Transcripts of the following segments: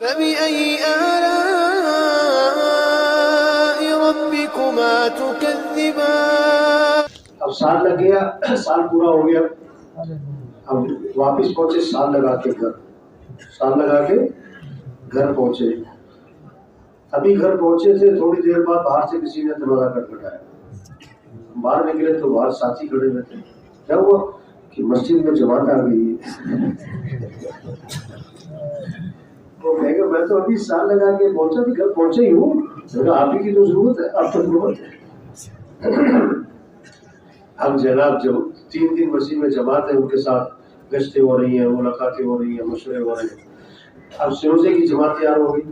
فبأي آلاء ربكما تكذبان. اب سال لگ گیا، سال پورا ہو گیا، اب واپس پہنچے سال لگا کے گھر پہنچے. ابھی گھر پہنچے تھے، تھوڑی دیر بعد باہر سے کسی نے دروازہ کھٹکھٹایا. باہر نکلے تو باہر ساتھی کھڑے ہوئے تھے. کیا ہوا کہ مسجد میں جماعت آ گئی. وہ کہے گا میں تو ابھی سال لگا کے پہنچا بھی، گھر پہنچے ہی ہوں. آپ ہی کی تو ضرورت ہے، آپ تو ضرورت ہے. اب جناب جو 3 دن مسجد میں جماعت ہے، ان کے ساتھ گشتیں ہو رہی ہیں، ملاقاتیں ہو رہی ہیں، مشورے ہو رہے ہیں. اب سروزے کی جماعت تیار ہو گئی،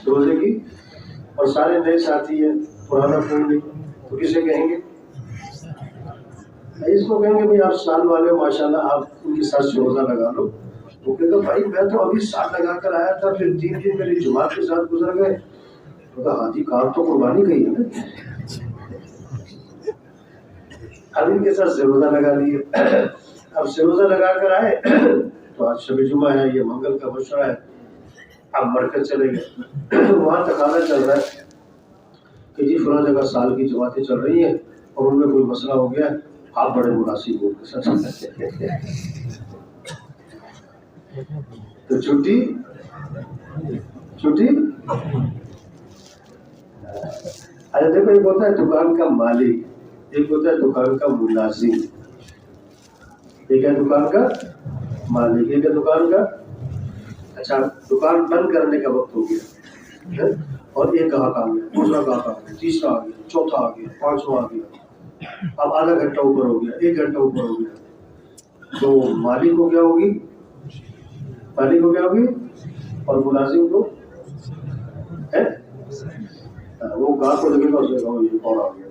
سروزے کی، اور سارے نئے ساتھی ہیں، پرانا کوئی نہیں. تو کسے کہیں گے؟ اس کو کہیں گے بھائی آپ سال والے ہو، ماشاءاللہ آپ ان کے ساتھ سروزہ لگا لو. وہ کہے گا بھائی میں تو ابھی سال لگا کر آیا تھا، پھر 3 دن میری جماعت کے ساتھ گزر گئے. تو کہا ہاتھی کام تو قربانی گئی ہے نا. اب ان کے ساتھ سروزہ لگا لیے. اب سروزہ لگا کر آئے تو آج شب جمعہ ہے، یہ منگل کا مشورہ ہے. اب مرکز چلے گئے، وہاں تقاضا چل رہا ہے کہ جی فلاں جگہ سال کی جماعتیں چل رہی ہیں اور ان میں کوئی مسئلہ ہو گیا، آپ بڑے مناسب ہو کے ساتھ. تو چھٹی اچھا دیکھو، ایک ہوتا ہے دکان کا مالک، ایک ہوتا ہے دکان کا ملازم. ایک ہے دکان کا مالک، ایک ہے دکان کا. اچھا دکان بند کرنے کا وقت ہو گیا اور ایک گاہک آ گیا، دوسرا گاہک آ گیا، تیسرا آ گیا، چوتھا آ گیا، پانچواں آ گیا. اب آدھا گھنٹہ اوپر ہو گیا، 1 گھنٹہ اوپر ہو گیا. تو مالک کو کیا ہوگی اور ملازم کو ہے وہ گاہک کو لگے گا، اسے کہا یہ اور آ گیا.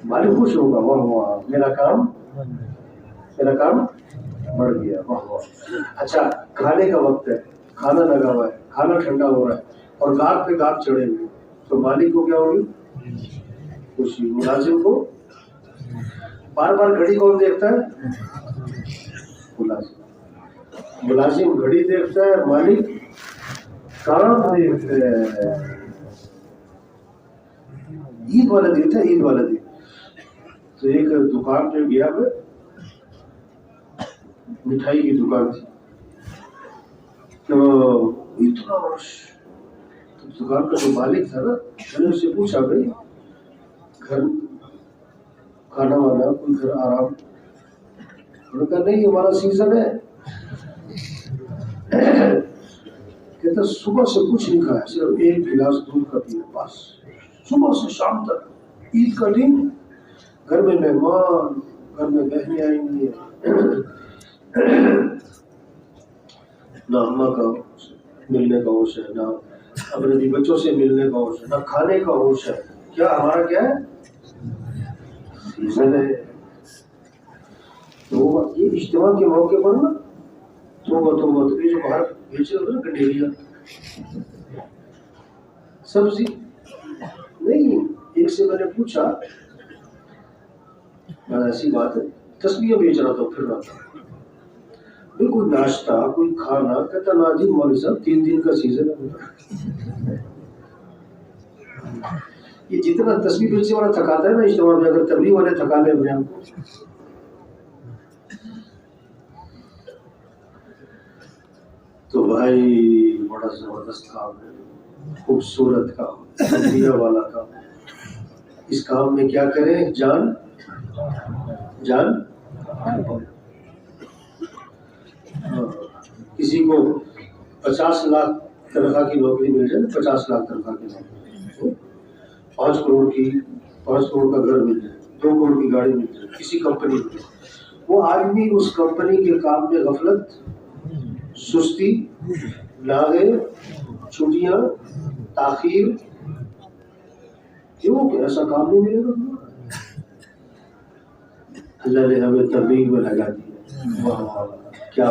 مالک خوش ہوگا، واہ واہ میرا کام بڑھ گیا، واہ واہ. اچھا کھانے کا وقت ہے، کھانا لگا ہوا ہے، کھانا ٹھنڈا ہو رہا ہے اور گاہک پہ گاہک چڑھے ہوئے. تو مالک کو کیا ہوگی؟ خوشی. ملازم کو بار بار گھڑی کون دیکھتا ہے؟ ملازم گھڑی دیکھتا ہے، مالک کام دیکھتا ہے. عید والا دن تھا، عید والا دن. تو ایک دکان پہ گیا میں، مٹھائی کی دکان تھی. تو اتنا رش. تو دکان کا جو مالک تھا نا، میں نے اس سے پوچھا بھائی گھر کھانا وانا کوئی گھر آرام؟ انہوں نے کہا نہیں ہمارا سیزن ہے. کہتا صبح سے کچھ نہیں کھایا، صرف 1 گلاس دودھ کا پیا بس، صبح سے شام تک. عید کا دن، گھر میں مہمان، گھر میں بہنیں آئیں گی، نہ اماں کا ملنے کا ہوش ہے، نہ اپنے بچوں سے ملنے کا ہوش ہے، نہ کھانے کا ہوش ہے. کیا ہمارا کیا ہے؟ سیزن ہے. تو یہ اجتماع کے موقع پر نا تو یہ جو باہر بیچے ہوتے نا کٹیریا سبزی نہیں. ایک سے میں نے پوچھا، ایسی بات ہے تسبیح بیچ رہا تھا، پھر رہا تھا بالکل ناشتہ کوئی کھانا. کہتا نا جی مولوی صاحب 3 دن کا سیزن ہے. یہ جتنا تسبیح بیچنے والا تھکاتا ہے نا اجتماع میں، اگر تبلیغ والے تھکا لیں اپنے آپ کو. تو بھائی بڑا زبردست کام ہے، خوبصورت کام، تسبیح والا کام. اس کام میں کیا کریں؟ جان کسی کو 50 لاکھ تنخواہ کی نوکری مل جائے، 50 لاکھ تنخواہ کی نوکری، 5 کروڑ کا گھر مل جائے، 2 کروڑ کی گاڑی مل جائے کسی کمپنی میں، وہ آدمی اس کمپنی کے کام میں غفلت، سستی، لاغے، چھٹیاں، تاخیر، کیوں کہ ایسا کام نہیں ملے گا. اللہ نے ہمیں تبلیغ میں لگا دیا. کیا